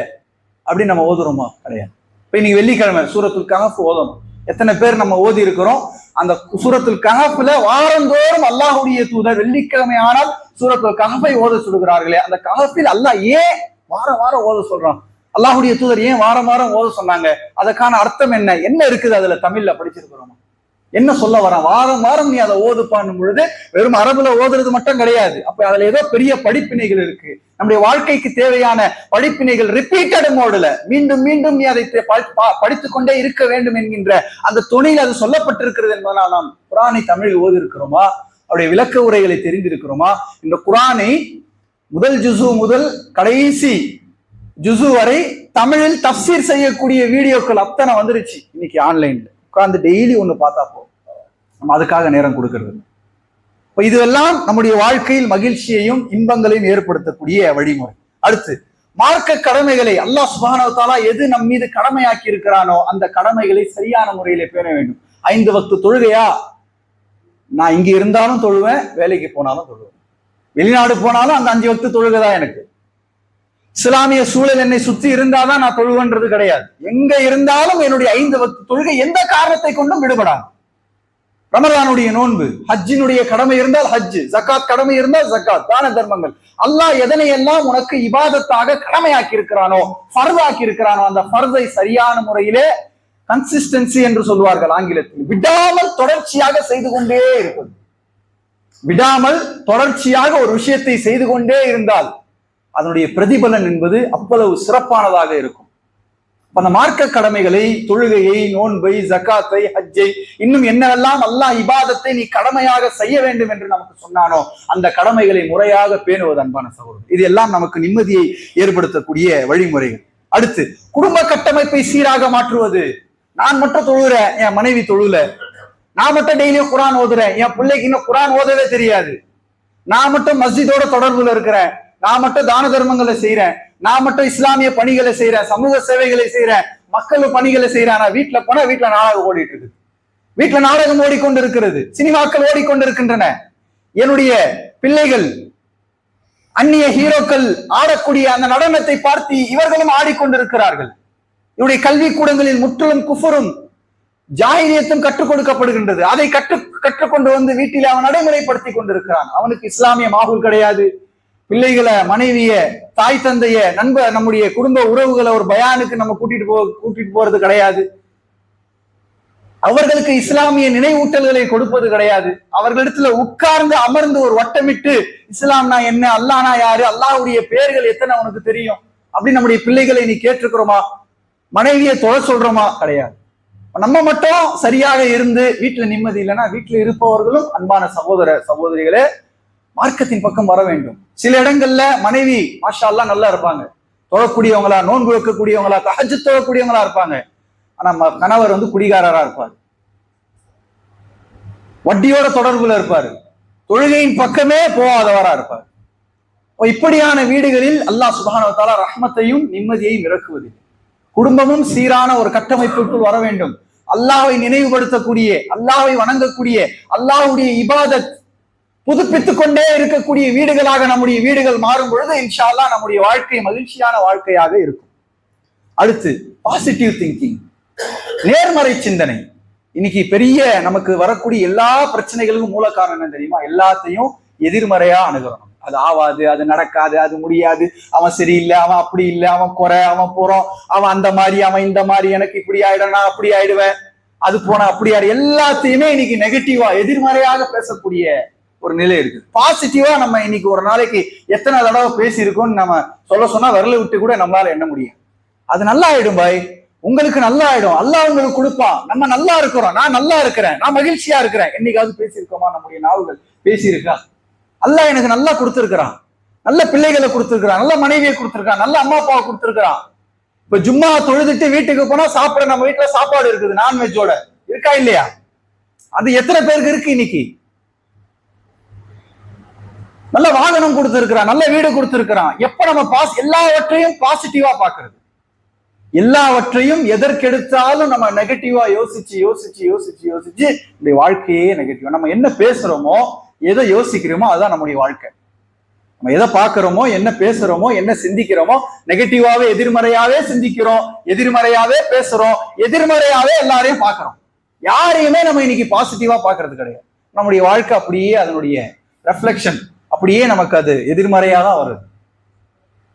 அப்படின்னு நம்ம ஓதுறோமா? கிடையாது. இப்ப இன்னைக்கு வெள்ளிக்கிழமை சூரத்துல் கஹஃப் ஓதணும். எத்தனை பேர் நம்ம ஓதி இருக்கிறோம்? அந்த சூரத்துல் கஹஃப்ல வாரந்தோறும் அல்லாஹ்வுடைய தூதர் வெள்ளிக்கிழமை ஆனால் சூரத்துல் கஹஃபை ஓத சொல்கிறார்களே, அந்த கஹஃபில் அல்லாஹ் ஏன் வாரம் வாரம் ஓத சொல்றான்? அல்லாஹ்வுடைய தூதர் ஏன் வாரம் வாரம் ஓத சொன்னாங்க? அதற்கான அர்த்தம் என்ன? என்ன இருக்குது அதுல? தமிழ்ல படிச்சிருக்கிறோமா? என்ன சொல்ல வரான்? வாரம் வாரம் நீ அதை ஓது பண்ணும் பொழுது வெறும் அரபுல ஓதுறது மட்டும் கிடையாது. அப்ப அதுல ஏதோ பெரிய படிப்பினைகள் இருக்கு. நம்முடைய வாழ்க்கைக்கு தேவையான படிப்பினைகள் ரிப்பீட்டட் மோடுல மீண்டும் மீண்டும் நீ அதை படித்துக் கொண்டே இருக்க வேண்டும் என்கின்ற அந்த துணையில் அது சொல்லப்பட்டிருக்கிறது என்பதனால் நாம் குரானை தமிழில் ஓதி இருக்கிறோமா? அவருடைய விளக்க உரைகளை தெரிந்திருக்கிறோமா? இந்த குரானை முதல் ஜுசு முதல் கடைசி ஜுசு வரை தமிழில் தஃப்சீர் செய்யக்கூடிய வீடியோக்கள் அத்தனை வந்துருச்சு. இன்னைக்கு ஆன்லைன்ல உட்கார்ந்து டெய்லி ஒண்ணு பார்த்தா போதும். நம்ம அதுக்காக நேரம் கொடுக்கறது. இப்ப இதுவெல்லாம் நம்முடைய வாழ்க்கையில் மகிழ்ச்சியையும் இன்பங்களையும் ஏற்படுத்தக்கூடிய வழிமுறை. அடுத்து, மார்க்க கடமைகளை அல்லாஹ் சுப்ஹானஹு வ தஆலா எது நம் மீது கடமையாக்கி இருக்கிறானோ அந்த கடமைகளை சரியான முறையில பேண வேண்டும். 5 வக்து தொழுகையா? நான் இங்க இருந்தாலும் தொழுவேன், வேலைக்கு போனாலும் தொழுவேன், வெளிநாடு போனாலும் அந்த 5 வக்து தொழுகைதான் எனக்கு. இஸ்லாமிய சூழல் என்னை சுற்றி இருந்தாதான் நான் தொழுவன்றது கிடையாது. எங்க இருந்தாலும் என்னுடைய 5 வக்து தொழுகை எந்த காரணத்தை கொண்டும் விடுபடாது. ரமலானுடைய நோன்பு, ஹஜ்ஜினுடைய கடமை இருந்தால் ஹஜ், ஜக்காத் கடமை இருந்தால் ஜக்காத், தான தர்மங்கள், அல்லாஹ் எதனையெல்லாம் உனக்கு இபாதத்தாக கடமையாக்கி இருக்கிறானோ, ஃபர்தாக்கி இருக்கிறானோ அந்த ஃபர்தை சரியான முறையிலே கன்சிஸ்டன்சி என்று சொல்வார்கள் ஆங்கிலத்தில், விடாமல் தொடர்ச்சியாக செய்து கொண்டே இருப்பது. விடாமல் தொடர்ச்சியாக ஒரு விஷயத்தை செய்து கொண்டே இருந்தால் அதனுடைய பிரதிபலன் என்பது அவ்வளவு சிறப்பானதாக இருக்கும். அந்த மார்க்க கடமைகளை, தொழுகையை, நோன்பை, ஜக்காத்தை, ஹஜ்ஜை, இன்னும் என்னவெல்லாம் அல்லாஹ் இபாதத்தை நீ கடமையாக செய்ய வேண்டும் என்று நமக்கு சொன்னானோ அந்த கடமைகளை முறையாக பேணுவது அன்பான சகோதரர், இது எல்லாம் நமக்கு நிம்மதியை ஏற்படுத்தக்கூடிய வழிமுறைகள். அடுத்து, குடும்ப கட்டமைப்பை சீராக மாற்றுவது. நான் மட்டும் தொழுகிறேன், என் மனைவி தொழுல. நான் மட்டும் டெய்லியும் குரான் ஓதுறேன், என் பிள்ளைக்கு இன்னும் குரான் ஓதவே தெரியாது. நான் மட்டும் மஸ்ஜிதோட தொடர்புல இருக்கிறேன், நான் மட்டும் தான தர்மங்களை செய்யறேன், நான் மட்டும் இஸ்லாமிய பணிகளை செய்யறேன், சமூக சேவைகளை செய்யறேன், மக்கள் பணிகளை செய்யறேன். ஆனா வீட்டுல போனா வீட்டுல நாடகம் ஓடிட்டு இருக்கு, வீட்டுல நாடகம் ஓடிக்கொண்டு இருக்கிறது, சினிமாக்கள் ஓடிக்கொண்டிருக்கின்றன. என்னுடைய பிள்ளைகள் அந்நிய ஹீரோக்கள் ஆடக்கூடிய அந்த நடனத்தை பார்த்து இவர்களும் ஆடிக்கொண்டிருக்கிறார்கள். இவருடைய கல்வி கூடங்களில் முற்றிலும் குஃபரும் ஜாஹிலியத்தும் கற்றுக் கொடுக்கப்படுகின்றது. அதை கற்றுக்கொண்டு வந்து வீட்டில் அவன் நடைமுறைப்படுத்தி கொண்டிருக்கிறான். அவனுக்கு இஸ்லாமிய மாகுல் கிடையாது. பிள்ளைகளை, மனைவிய, தாய் தந்தைய, நம்முடைய குடும்ப உறவுகளை ஒரு பயானுக்கு நம்ம கூட்டிட்டு போறது கிடையாது. அவர்களுக்கு இஸ்லாமிய நினைவூட்டல்களை கொடுப்பது கிடையாது. அவர்களிடத்துல உட்கார்ந்து அமர்ந்து ஒரு வட்டமிட்டு இஸ்லாம்னா என்ன, அல்லாஹ்னா யாரு, அல்லாஹ்வுடைய பெயர்கள் எத்தனை உனக்கு தெரியும் அப்படின்னு நம்முடைய பிள்ளைகளை நீ கேட்டிருக்கிறோமா? மனைவியை தொலை சொல்றோமா? கிடையாது. நம்ம மட்டும் சரியாக இருந்து வீட்டுல நிம்மதி இல்லைன்னா வீட்டுல இருப்பவர்களும் அன்பான சகோதர சகோதரிகளே மார்க்கத்தின் பக்கம் வர வேண்டும். சில இடங்கள்ல மனைவி மாஷா அல்லாஹ் நல்லா இருப்பாங்க, தொழக்கூடியவங்களா, நோன்பு வைக்கக்கூடியவங்களா, தஹஜ்ஜுத் தொழக்கூடியவங்களா இருப்பாங்க. ஆனா கணவர் குடிகாரரா இருப்பார், வட்டியோட தொடர்புல இருப்பாரு, தொழுகையின் பக்கமே போகாதவரா இருப்பார். இப்படியான வீடுகளில் அல்லாஹ் சுப்ஹானஹு வ தஆலா ரஹ்மத்தையும் நிம்மதியையும் இறக்குவது. குடும்பமும் சீரான ஒரு கட்டமைப்புக்குள் வர வேண்டும். அல்லாஹ்வை நினைவுபடுத்தக்கூடிய, அல்லாஹ்வை வணங்கக்கூடிய, அல்லாஹ்வுடைய இபாதத் புதுப்பித்துக் கொண்டே இருக்கக்கூடிய வீடுகளாக நம்முடைய வீடுகள் மாறும் பொழுது இன்ஷா அல்லாஹ் நம்முடைய வாழ்க்கை மகிழ்ச்சியான வாழ்க்கையாக இருக்கும். அடுத்து பாசிட்டிவ் திங்கிங், நேர்மறை சிந்தனை. இன்னைக்கு பெரிய நமக்கு வரக்கூடிய எல்லா பிரச்சனைகளுக்கும் மூல காரணம் என்ன தெரியுமா? எல்லாத்தையும் எதிர்மறையா அணுகிறோம். அது ஆவாது, அது நடக்காது, அது முடியாது, அவன் சரியில்லை, அவன் அப்படி இல்லை, அவன் குறை, அவன் புறம், அவன் அந்த மாதிரி, அவன் இந்த மாதிரி, எனக்கு இப்படி ஆயிடும், நான் அப்படி ஆயிடுவேன், அது போனா அப்படி ஆயிடு, எல்லாத்தையுமே இன்னைக்கு நெகட்டிவா எதிர்மறையாக பேசக்கூடிய ஒரு நிலை இருக்கு. பாசிட்டிவா நம்ம இன்னைக்கு ஒரு நாளைக்கு எத்தனை தடவை பேசியிருக்கோம்னு நம்ம சொன்னா விரல விட்டு கூட நம்மளால எண்ண முடியும். அது நல்லா ஆயிடும் பாய், உங்களுக்கு நல்லா ஆயிடும், அல்லாஹ் உங்களுக்கு கொடுப்பான். நம்ம நல்லா இருக்கிறோம், நான் நல்லா இருக்கிறேன், நான் மகிழ்ச்சியா இருக்கிறேன். என்னைக்காவது பேசியிருக்கோமா? நம்முடைய நாவுகள் பேசியிருக்கா? அல்லாஹ் எனக்கு நல்லா கொடுத்திருக்கிறான், நல்ல பிள்ளைகளை கொடுத்திருக்கிறான், நல்ல மனைவியை கொடுத்திருக்கான், நல்ல அம்மா அப்பாவை கொடுத்திருக்கிறான். இப்ப ஜும்மா தொழுதுட்டு வீட்டுக்கு போனா சாப்பிட நம்ம வீட்டுல சாப்பாடு இருக்குது, நான்வெஜ்ஜோட இருக்கா இல்லையா? அது எத்தனை பேருக்கு இருக்கு இன்னைக்கு? நல்ல வாகனம் கொடுத்திருக்கிறான், நல்ல வீடு கொடுத்திருக்கிறான். எப்ப நம்ம எல்லாவற்றையும் பாசிட்டிவா பாக்குறது, எல்லாவற்றையும் எதற்கெடுத்தாலும் நம்ம நெகட்டிவா யோசிச்சு யோசிச்சு யோசிச்சு யோசிச்சு இந்த வாழ்க்கையே நெகட்டிவ். நம்ம என்ன பேசுறோமோ, எதை யோசிக்கிறோமோ அதுதான் நம்முடைய வாழ்க்கை. நம்ம எதை பார்க்கிறோமோ, என்ன பேசுறோமோ, என்ன சிந்திக்கிறோமோ, நெகட்டிவாவே எதிர்மறையாவே சிந்திக்கிறோம், எதிர்மறையாவே பேசுறோம், எதிர்மறையாவே எல்லாரையும் பார்க்கிறோம். யாரையுமே நம்ம இன்னைக்கு பாசிட்டிவா பார்க்கறது கிடையாது. நம்முடைய வாழ்க்கை அப்படியே அதனுடைய ரெஃப்ளெக்ஷன் அப்படியே நமக்கு அது எதிர்மறையாக தான் வருது.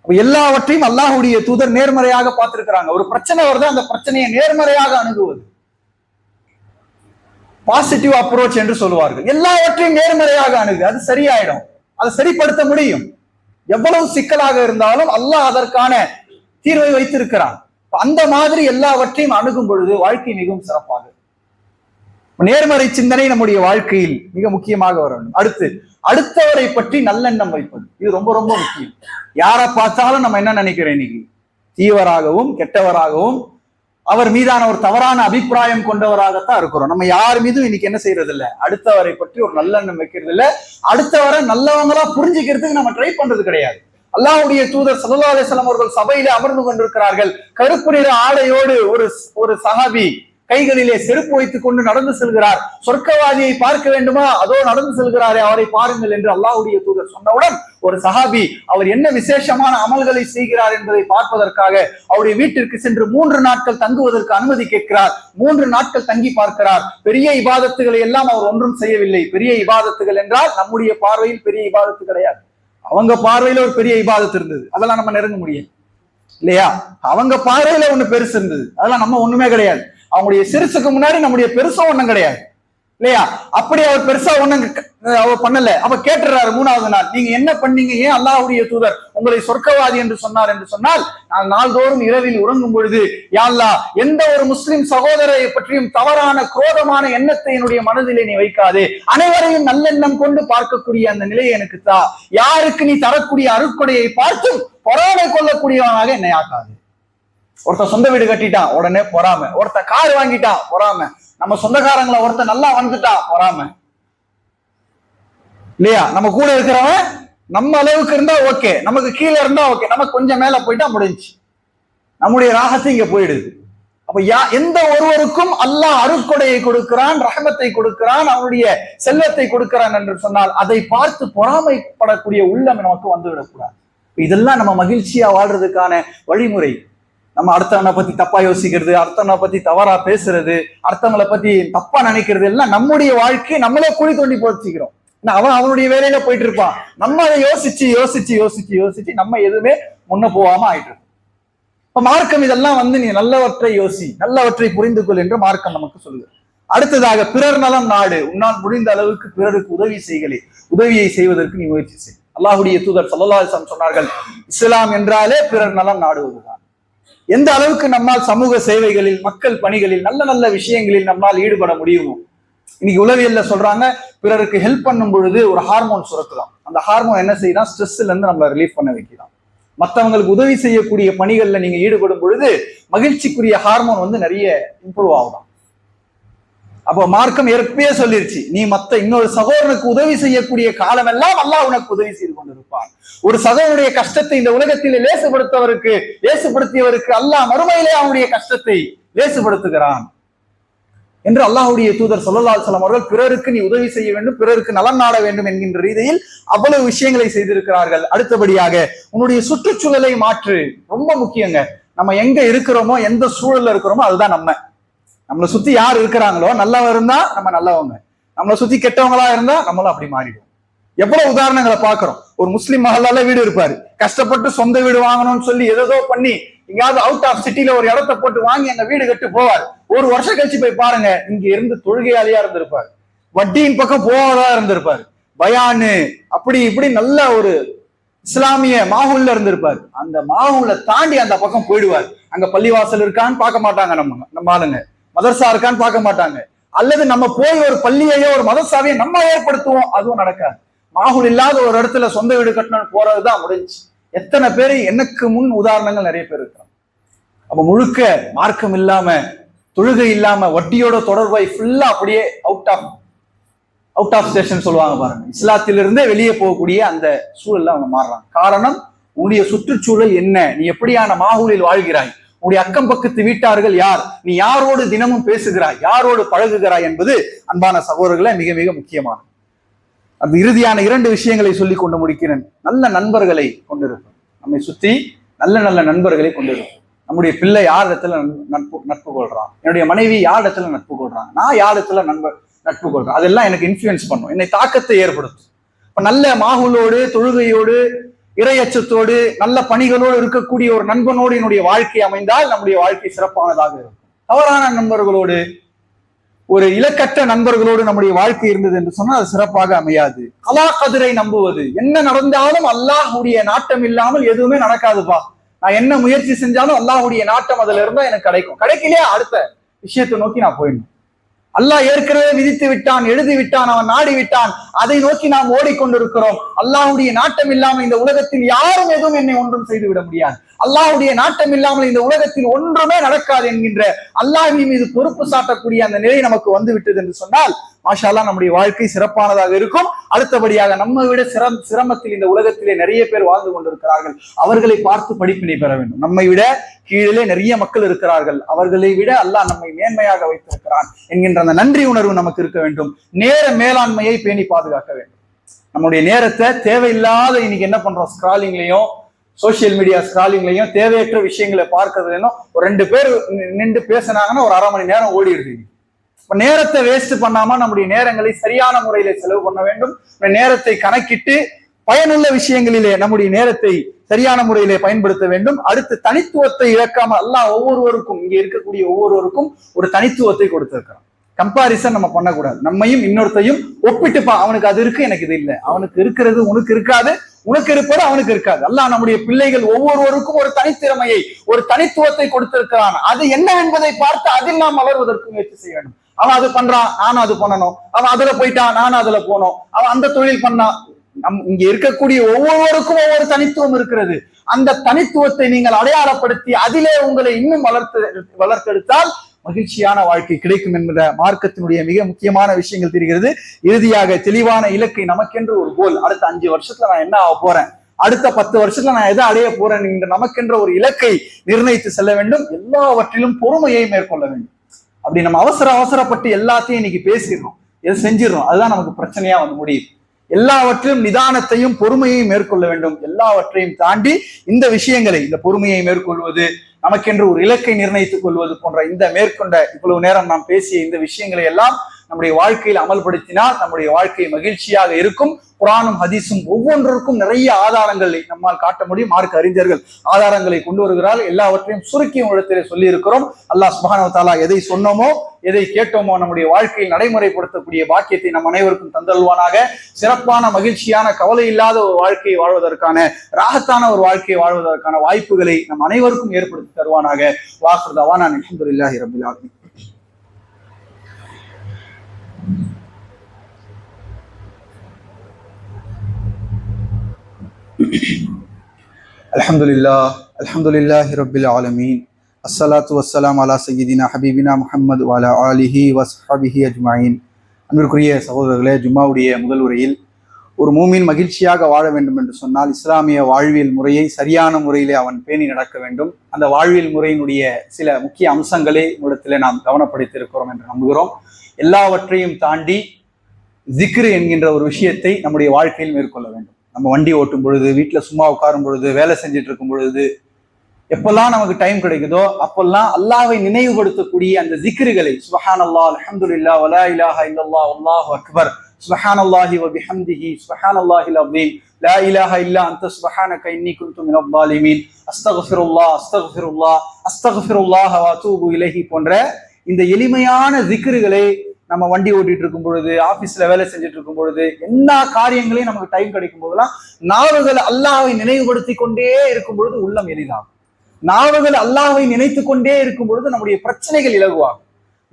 எல்லாவற்றையும் அல்லாஹ்வுடைய தூதர் நேர்மறையாக பார்த்திருக்கிறாங்க. ஒரு பிரச்சனை வருது, அந்த பிரச்சனையை நேர்மறையாக அணுகுவது பாசிட்டிவ் அப்ரோச் என்று சொல்லுவார்கள். எல்லாவற்றையும் நேர்மறையாக அணுகு, அது சரியாயிடும், அதை சரிப்படுத்த முடியும். எவ்வளவு சிக்கலாக இருந்தாலும் அல்லாஹ் அதற்கான தீர்வை வைத்திருக்கிறான். அந்த மாதிரி எல்லாவற்றையும் அணுகும் பொழுது வாழ்க்கை மிகவும் சிறப்பாக. நேர்மறை சிந்தனை நம்முடைய வாழ்க்கையில் மிக முக்கியமாக வர வேண்டும். அடுத்தவரை பற்றி நல்லெண்ணம் வைப்பது, இது ரொம்ப ரொம்ப முக்கியம். யாரை பார்த்தாலும் நம்ம என்ன நினைக்கிறோம், இன்னைக்கு தீவராகவும் கெட்டவராகவும் அவர் மீதான ஒரு தவறான அபிப்பிராயம் கொண்டவராகத்தான் இருக்கிறோம். நம்ம யார் மீதும் இன்னைக்கு என்ன செய்யறது இல்லை, அடுத்தவரை பற்றி ஒரு நல்லெண்ணம் வைக்கிறது இல்லை. அடுத்தவரை நல்லவங்களா புரிஞ்சுக்கிறதுக்கு நம்ம ட்ரை பண்றது கிடையாது. அல்லாஹ்வுடைய தூதர் ஸல்லல்லாஹு அலைஹி வஸல்லம் அவர்கள் சபையிலே அமர்ந்து கொண்டிருக்கிறார்கள். கருப்பு நிற ஆடையோடு ஒரு சஹாபி கைகளிலே செருப்பு வைத்துக் கொண்டு நடந்து செல்கிறார். சொர்க்கவாதியை பார்க்க வேண்டுமா, அதோ நடந்து செல்கிறாரே, அவரை பாருங்கள் என்று அல்லாஹ்வுடைய தூதர் சொன்னவுடன் ஒரு சஹாபி அவர் என்ன விசேஷமான அமல்களை செய்கிறார் என்பதை பார்ப்பதற்காக அவருடைய வீட்டிற்கு சென்று 3 நாட்கள் தங்குவதற்கு அனுமதி கேட்கிறார். 3 நாட்கள் தங்கி பார்க்கிறார். பெரிய இபாதத்துகளை எல்லாம் அவர் ஒன்றும் செய்யவில்லை. பெரிய இபாதத்துகள் என்றால் நம்முடைய பார்வையில் பெரிய இபாதத்து கிடையாது, அவங்க பார்வையில ஒரு பெரிய இபாதத்து இருந்தது, அதெல்லாம் நம்ம நெருங்க முடியும் இல்லையா? அவங்க பார்வையில ஒண்ணு பெருசு இருந்தது, அதெல்லாம் நம்ம ஒண்ணுமே கிடையாது. அவங்களுடைய சிறுசுக்கு முன்னாடி நம்முடைய பெருசா ஒண்ணும் கிடையாது இல்லையா? அப்படி அவர் பெருசா ஒண்ணும் அவர் பண்ணல. அப்ப கேட்டுறாரு 3வது நாள், நீங்க என்ன பண்ணீங்க, ஏன் அல்லாஹ்வுடைய தூதர் உங்களை சொர்க்கவாதி என்று சொன்னார் என்று சொன்னால், நான் நாள்தோறும் இரவில் உறங்கும் பொழுது யா அல்லாஹ், எந்த ஒரு முஸ்லிம் சகோதரரை பற்றியும் தவறான குரோதமான எண்ணத்தை என்னுடைய மனதிலே நீ வைக்காதே, அனைவரையும் நல்லெண்ணம் கொண்டு பார்க்கக்கூடிய அந்த நிலையை எனக்கு தா, யாருக்கு நீ தரக்கூடிய அருட்கொடையை பார்த்தும் பொறாமை கொள்ளக்கூடியவனாக என்னை ஆக்காது. ஒருத்தன் சொந்த வீடு கட்டிட்டான் உடனே பொறாம, ஒருத்தன் கார் வாங்கிட்டான் பொறாம, நம்ம சொந்தக்காரங்களை ஒருத்தன் நல்லா வந்துட்டா பொறாம இல்லையா? நம்ம கூட இருக்கிறவன் நம்ம அளவுக்கு இருந்தா ஓகே, நமக்கு கீழே இருந்தா ஓகே, நமக்கு கொஞ்சம் மேல போயிட்டா முடிஞ்சு, நம்முடைய ராகத்தை இங்க போயிடுது. அப்ப எந்த ஒருவருக்கும் அல்லாஹ் அருட்கொடையை கொடுக்கிறான், ரஹமத்தை கொடுக்கிறான், அவனுடைய செல்வத்தை கொடுக்கிறான் என்று சொன்னால் அதை பார்த்து பொறாமைப்படக்கூடிய உள்ளம் நமக்கு வந்துவிடக்கூடாது. இதெல்லாம் நம்ம மகிழ்ச்சியா வாழ்றதுக்கான வழிமுறை. நம்ம அடுத்தவனை பத்தி தப்பா யோசிக்கிறது, அடுத்தவனை பத்தி தவறா பேசுறது, அடுத்தவங்களை பத்தி தப்பா நினைக்கிறது எல்லாம் நம்முடைய வாழ்க்கையை நம்மளே குழி தோண்டி போச்சுக்கிறோம். அவன் அவனுடைய வேலையில போயிட்டு இருப்பான். நம்ம அதை யோசிச்சு யோசிச்சு யோசிச்சு யோசிச்சு நம்ம எதுவுமே முன்ன போகாம ஆயிட்டு. இப்ப மார்க்கம் இதெல்லாம் நீ நல்லவற்றை யோசி, நல்லவற்றை புரிந்து கொள் என்று மார்க்கம் நமக்கு சொல்லுது. அடுத்ததாக பிறர் நலம் நாடு, உன்னால் முடிந்த அளவுக்கு பிறருக்கு உதவியை செய்வதற்கு நீ முயற்சி செய். அல்லாஹ்வுடைய தூதர் ஸல்லல்லாஹு அலைஹி வஸல்லம் சொன்னார்கள், இஸ்லாம் என்றாலே பிறர் நலம் நாடுவதுதான். எந்த அளவுக்கு நம்மால் சமூக சேவைகளில், மக்கள் பணிகளில், நல்ல நல்ல விஷயங்களில் நம்மால் ஈடுபட முடியுமோ. இன்னைக்கு உளவியல்ல சொல்றாங்க, பிறருக்கு ஹெல்ப் பண்ணும் பொழுது ஒரு ஹார்மோன் சுரக்குதான். அந்த ஹார்மோன் என்ன செய்யலாம், ஸ்ட்ரெஸ்ல இருந்து நம்மளை ரிலீஃப் பண்ண வைக்கலாம். மற்றவங்களுக்கு உதவி செய்யக்கூடிய பணிகள்ல நீங்க ஈடுபடும் பொழுது மகிழ்ச்சிக்குரிய ஹார்மோன் நிறைய இம்ப்ரூவ் ஆகும். அப்போ மார்க்கம் ஏற்கனவே சொல்லிருச்சு, நீ இன்னொரு சகோதரனுக்கு உதவி செய்யக்கூடிய காலம் எல்லாம் அல்லாஹ் உனக்கு உதவி செய்து கொண்டிருப்பான். ஒரு சகோதரனுடைய கஷ்டத்தை இந்த உலகத்தில் லேசுபடுத்தியவருக்கு அல்லாஹ் மறுமையிலே அவனுடைய கஷ்டத்தை லேசுபடுத்துகிறான் என்று அல்லாஹ்வுடைய தூதர் ஸல்லல்லாஹு அலைஹி வஸல்லம் அவர்கள் பிறருக்கு நீ உதவி செய்ய வேண்டும், பிறருக்கு நலன் நாட வேண்டும் என்கின்ற ரீதியில் அவ்வளவு விஷயங்களை செய்திருக்கிறார்கள். அடுத்தபடியாக உன்னுடைய சுற்றுச்சூழலை மாற்று, ரொம்ப முக்கியங்க. நம்ம எங்க இருக்கிறோமோ, எந்த சூழல்ல இருக்கிறோமோ அதுதான் நம்மளை சுத்தி யார் இருக்கிறாங்களோ, நல்லவங்க இருந்தா நம்ம நல்லவங்க, நம்மளை சுத்தி கெட்டவங்களா இருந்தா நம்மளும் அப்படி மாறிடுவோம். எவ்வளவு உதாரணங்களை பாக்குறோம். ஒரு முஸ்லிம் மஹல்லால வீடு இருப்பாரு, கஷ்டப்பட்டு சொந்த வீடு வாங்கணும்னு சொல்லி ஏதோ பண்ணி எங்கேயாவது அவுட் ஆஃப் சிட்டில ஒரு இடத்த போட்டு வாங்கி அங்க வீடு கட்டு போவார். ஒரு வருஷம் கழிச்சு போய் பாருங்க, இங்க இருந்து தொழுகையாளியா இருந்திருப்பாரு, வட்டியின் பக்கம் போவதா இருந்திருப்பாரு, பயானு அப்படி இப்படி நல்ல ஒரு இஸ்லாமிய மாஹூல்ல இருந்திருப்பாரு. அந்த மாஹூல்ல தாண்டி அந்த பக்கம் போயிடுவார். அங்க பள்ளிவாசல் இருக்கான்னு பார்க்க மாட்டாங்க, நம்ம ஆளுங்க மதர்சா இருக்கான்னு பார்க்க மாட்டாங்க. அல்லது நம்ம போய் ஒரு பள்ளியையோ ஒரு மதர்சாவையோ நம்ம ஏற்படுத்துவோம், அதுவும் நடக்காது. மாஹூல் இல்லாத ஒரு இடத்துல சொந்த வீடு கட்டணும் போறதுதான் முடிஞ்சு. எத்தனை பேரு எனக்கு முன் உதாரணங்கள் நிறைய பேர் இருக்கிறாங்க. அப்ப முழுக்க மார்க்கம் இல்லாம, தொழுகை இல்லாம, வட்டியோட தொடர்பை ஃபுல்லா அப்படியே அவுட் ஆஃப் ஸ்டேஷன் சொல்லுவாங்க பாருங்க, இஸ்லாத்திலிருந்தே வெளியே போகக்கூடிய அந்த சூழல்ல அவங்க மாறுறாங்க. காரணம், உன்னுடைய சுற்றுச்சூழல் என்ன, நீ எப்படியான மாஹூலில் வாழ்கிறாய், உன்னுடைய அக்கம் பக்கத்து வீட்டார்கள் யார், நீ யாரோடு தினமும் பேசுகிறாய், யாரோடு பழகுகிறாய் என்பது அன்பான சகோதரர்களை மிக மிக முக்கியமானது. அது இறுதியான 2 விஷயங்களை சொல்லி கொண்டு முடிக்கிறேன். நல்ல நண்பர்களை கொண்டிருக்கும், நம்மை சுத்தி நல்ல நல்ல நண்பர்களை கொண்டிருக்கும். நம்முடைய பிள்ளை யார் இடத்துல நட்பு கொள்றான், என்னுடைய மனைவி யார் இடத்துல நட்பு கொள்றான், நான் யார் இடத்துல நட்பு கொள்றேன், அதெல்லாம் எனக்கு இன்ஃப்ளூயன்ஸ் பண்ணும், என்னை தாக்கத்தை ஏற்படுத்தும். இப்ப நல்ல மாஹூலோடு, தொழுகையோடு, இறையச்சத்தோடு, நல்ல பணிகளோடு இருக்கக்கூடிய ஒரு நண்பனோடு என்னுடைய வாழ்க்கை அமைந்தால் நம்முடைய வாழ்க்கை சிறப்பானதாக இருக்கும். தவறான நண்பர்களோடு, ஒரு இலக்கற்ற நண்பர்களோடு நம்முடைய வாழ்க்கை இருந்தது என்று சொன்னால் அது சிறப்பாக அமையாது. அல்லாஹ் கதிரை நம்புவது, என்ன நடந்தாலும் அல்லாஹ்வுடைய நாட்டம் இல்லாமல் எதுவுமே நடக்காதுப்பா, நான் என்ன முயற்சி செஞ்சாலும் அல்லாஹ்வுடைய நாட்டம் அதுல இருந்தா எனக்கு கிடைக்கலையே அடுத்த விஷயத்தை நோக்கி நான் போயிடணும். அல்லாஹ் ஏற்கனவே விதித்து விட்டான், எழுதி விட்டான், அவன் நாடி விட்டான், அதை நோக்கி நாம் ஓடிக்கொண்டிருக்கிறோம். அல்லாஹ்வுடைய நாட்டம் இல்லாமல் இந்த உலகத்தில் யாரும் எதுவும் என்னை ஒன்றும் செய்து விட முடியாது, அல்லாஹ்வுடைய நாட்டம் இல்லாமல் இந்த உலகத்தில் ஒன்றுமே நடக்காது என்கின்ற அல்லாஹ்வின் மீது பொறுப்பு சாட்டக்கூடிய அந்த நிலை நமக்கு வந்து விட்டது என்று சொன்னால் மாஷா அல்லாஹ் நம்முடைய வாழ்க்கை சிறப்பானதாக இருக்கும். அடுத்தபடியாக நம்ம விட சிரமத்தில் இந்த உலகத்திலே நிறைய பேர் வாழ்ந்து கொண்டிருக்கிறார்கள், அவர்களை பார்த்து படிப்பினை பெற வேண்டும். நம்மை விட கீழே நிறைய மக்கள் இருக்கிறார்கள், அவர்களை விட அல்லாஹ் நம்மை மேன்மையாக வைத்திருக்கிறான் என்கின்ற அந்த நன்றி உணர்வு நமக்கு இருக்க வேண்டும். நேர மேலாண்மையை பேணி பாதுகாக்க வேண்டும். நம்முடைய நேரத்தை தேவையில்லாத இன்னைக்கு என்ன பண்றோம், ஸ்கிராலிங்லையும் சோசியல் மீடியா ஸ்கிராலிங்லையும் தேவையற்ற விஷயங்களை பார்க்கறதுலையும் ஒரு 2 பேர் நின்று பேசினாங்கன்னா ஒரு 1/2 மணி நேரம் ஓடிடுது. இப்ப நேரத்தை வேஸ்ட் பண்ணாம நம்முடைய நேரங்களை சரியான முறையில செலவு பண்ண வேண்டும். நேரத்தை கணக்கிட்டு பயனுள்ள விஷயங்களிலே நம்முடைய நேரத்தை சரியான முறையிலே பயன்படுத்த வேண்டும். அடுத்து தனித்துவத்தை இழக்காம அல்லாஹ் ஒவ்வொருவருக்கும், இங்க இருக்கக்கூடிய ஒவ்வொருவருக்கும் ஒரு தனித்துவத்தை கொடுத்திருக்கிறான். கம்பாரிசன் நம்ம பண்ணக்கூடாது. நம்மையும் இன்னொருத்தையும் ஒப்பிட்டுப்பா, அவனுக்கு அது இருக்கு எனக்கு இது இல்லை, அவனுக்கு இருக்கிறது உனக்கு இருக்காது, உனக்கு இருப்பது அவனுக்கு இருக்காது. அல்லாஹ் நம்முடைய பிள்ளைகள் ஒவ்வொருவருக்கும் ஒரு தனித்திறமையை, ஒரு தனித்துவத்தை கொடுத்திருக்கிறான். அது என்னவென்பதை பார்த்து அதில் நாம் வளர்வதற்கு முயற்சி செய்ய வேண்டும். அவன் அது பண்றான், நானும் அது பண்ணணும், அவன் அதுல போயிட்டான், நானும் அதுல போனோம், அவன் அந்த தொழில் பண்ணான். இங்க இருக்கக்கூடிய ஒவ்வொருவருக்கும் ஒவ்வொரு தனித்துவம் இருக்கிறது. அந்த தனித்துவத்தை நீங்கள் அடையாளப்படுத்தி அதிலே உங்களை இன்னும் வளர்த்தெடுத்தால் மகிழ்ச்சியான வாழ்க்கை கிடைக்கும் என்கிற மார்க்கத்தினுடைய மிக முக்கியமான விஷயங்கள் தெரிகிறது. இறுதியாக தெளிவான இலக்கை, நமக்கென்று ஒரு கோல், அடுத்த 5 வருஷத்துல நான் என்ன ஆக போறேன், அடுத்த 10 வருஷத்துல நான் எதை அடைய போறேன் என்கிற நமக்கென்ற ஒரு இலக்கை நிர்ணயித்து செல்ல வேண்டும். எல்லாவற்றிலும் பொறுமையை மேற்கொள்ள வேண்டும். அப்படி நம்ம அவசரப்பட்டு எல்லாத்தையும் இன்னைக்கு பேசிடுறோம், எது செஞ்சிடறோம், அதுதான் நமக்கு பிரச்சனையா வந்து முடியுது. எல்லாவற்றிலும் நிதானத்தையும் பொறுமையையும் மேற்கொள்ள வேண்டும். எல்லாவற்றையும் தாண்டி இந்த விஷயங்களை, இந்த பொறுமையை மேற்கொள்வது, நமக்கென்று ஒரு இலக்கை நிர்ணயித்துக் கொள்வது போன்ற இந்த மேற்கொண்ட இவ்வளவு நேரம் நாம் பேசிய இந்த விஷயங்களை எல்லாம் நம்முடைய வாழ்க்கையில் அமல்படுத்தினால் நம்முடைய வாழ்க்கை மகிழ்ச்சியாக இருக்கும். குர்ஆனும் ஹதீஸும் ஒவ்வொன்றிற்கும் நிறைய ஆதாரங்களை நம்மால் காட்ட முடியும். மார்க்க அறிஞர்கள் ஆதாரங்களை கொண்டு வருகிறார். எல்லாவற்றையும் சுருக்கிய இடத்திலே சொல்லி இருக்கிறோம். அல்லாஹ் சுப்ஹானஹு வ தஆலா எதை சொன்னோமோ, எதை கேட்டோமோ நம்முடைய வாழ்க்கையில் நடைமுறைப்படுத்தக்கூடிய பாக்கியத்தை நம் அனைவருக்கும் தந்தல்வானாக. சிறப்பான மகிழ்ச்சியான கவலை இல்லாத ஒரு வாழ்க்கையை வாழ்வதற்கான, ராகத்தான ஒரு வாழ்க்கையை வாழ்வதற்கான வாய்ப்புகளை நம் அனைவருக்கும் ஏற்படுத்தி தருவானாக. வாஹிர் தவானா அல்ஹம்துலில்லாஹி ரப்பில் ஆலமீன். அல்ஹம்துலில்லாஹி ரப்பில் ஆலமீன். அஸ்ஸலாத்து வஸ்ஸலாம் அலா சய்யிதினா ஹபீபினா முஹம்மது வஅலா ஆலிஹி வஸ்ஹபிஹி அஜ்மஈன். அன்பிற்குரிய சகோதரர்களே, ஜும்மாவுடைய முதல் உரையில் ஒரு மூமின் மகிழ்ச்சியாக வாழ வேண்டும் என்று சொன்னால் இஸ்லாமிய வாழ்வியல் முறையை சரியான முறையிலே அவன் பேணி நடக்க வேண்டும். அந்த வாழ்வியல் முறையினுடைய சில முக்கிய அம்சங்களை இடத்திலே நாம் கவனப்படுத்தியிருக்கிறோம் என்று நம்புகிறோம். எல்லாவற்றையும் தாண்டி ஜிக்ரு என்கின்ற ஒரு விஷயத்தை நம்முடைய வாழ்க்கையில் மேற்கொள்ள வேண்டும். நம்ம வண்டி ஓட்டும் பொழுது, வீட்டில் சும்மா உட்காரும் பொழுது, வேலை செஞ்சுட்டு இருக்கும் பொழுது, எப்பெல்லாம் நமக்கு டைம் கிடைக்குதோ அப்பெல்லாம் அல்லாஹ்வை நினைவுபடுத்தக்கூடிய அந்த ஜிக்ருகளை, சுப்ஹானல்லாஹ், அல்ஹம்துலில்லாஹ், வலா இலாஹா இல்லல்லாஹ், அல்லாஹு அக்பர், சுப்ஹானல்லாஹி வ பிஹம்திஹி, சுப்ஹானல்லாஹில் அஸீம், லா இலாஹா இல்லா அன்த சுப்ஹானக இன்னி குன்து மினல் ஸாலிமீன், அஸ்தக்ஃபிருல்லாஹ் அஸ்தக்ஃபிருல்லாஹ் அஸ்தக்ஃபிருல்லாஹ் வ அதூபு இலைஹி போன்ற இந்த எளிமையான ஜிக்ருகளை நம்ம வண்டி ஓட்டிட்டு இருக்கும் பொழுது, ஆபீஸ்ல வேலை செஞ்சுட்டு இருக்கும் பொழுது, எல்லா காரியங்களையும் நமக்கு டைம் கிடைக்கும் போதெல்லாம் நாவுகள் அல்லாஹ்வை நினைவுபடுத்தி கொண்டே இருக்கும் பொழுது உள்ளம் எளிதாகும். நாவுகள் அல்லாஹ்வை நினைத்து கொண்டே இருக்கும் பொழுது நம்முடைய பிரச்சனைகள் இலகுவாகும்.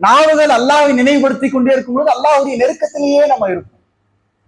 நாவுகள் அல்லாஹ்வை நினைவுபடுத்தி கொண்டே இருக்கும் பொழுது அல்லாஹ்வுடைய நெருக்கத்திலேயே நம்ம இருப்போம்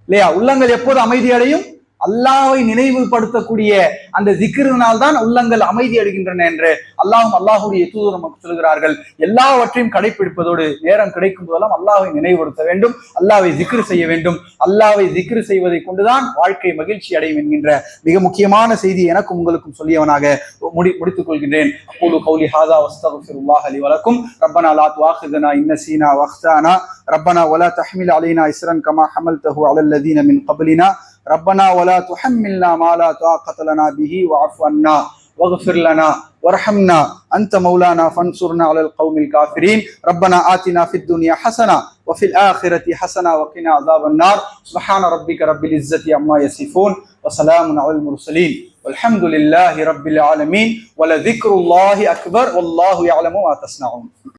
இல்லையா? உள்ளங்கள் எப்போது அமைதி அடையும்? அல்லாஹ்வை நினைவுபடுத்தக்கூடிய அந்த ஜிக்ரினால் தான் உள்ளங்கள் அமைதி அடைகின்றன என்று அல்லாஹும் அல்லாஹுடைய தூதர் நமக்கு சொல்கிறார்கள். எல்லாவற்றையும் கடைபிடிப்பதோடு நேரம் கிடைக்கும் போதெல்லாம் அல்லாஹ்வை நினைவுபடுத்த வேண்டும், அல்லாஹ்வை ஜிக்ரு செய்ய வேண்டும். அல்லாஹ்வை ஜிக்ரு செய்வதை கொண்டுதான் வாழ்க்கை மகிழ்ச்சி அடையும் என்கின்ற மிக முக்கியமான செய்தி எனக்கும் உங்களுக்கும் சொல்லியவனாக முடித்துக் கொள்கின்றேன். அக்கூலு கௌலி ஹாதா வஸ்தக்ஃபிருல்லாஹ் லி வலக்கும். ரப்பனா லா துஆഖிதுனா இன் நஸீனா வஅக்தானா. ரப்பனா வலா தஹ்மில் அலைனா இஸ்ரன் கமா ஹமல்தஹு அலல் லதீன மின் قبلنا. ربنا ولا تحملنا ما لا طاقة لنا به واعف عنا واغفر لنا وارحمنا أنت مولانا فانصرنا على القوم الكافرين. ربنا آتنا في الدنيا حسنة وفي الآخرة حسنة وقنا عذاب النار. سبحان ربك رب العزة عما يصفون وسلام على المرسلين والحمد لله رب العالمين ولذكر الله أكبر والله يعلم ما تصنعون.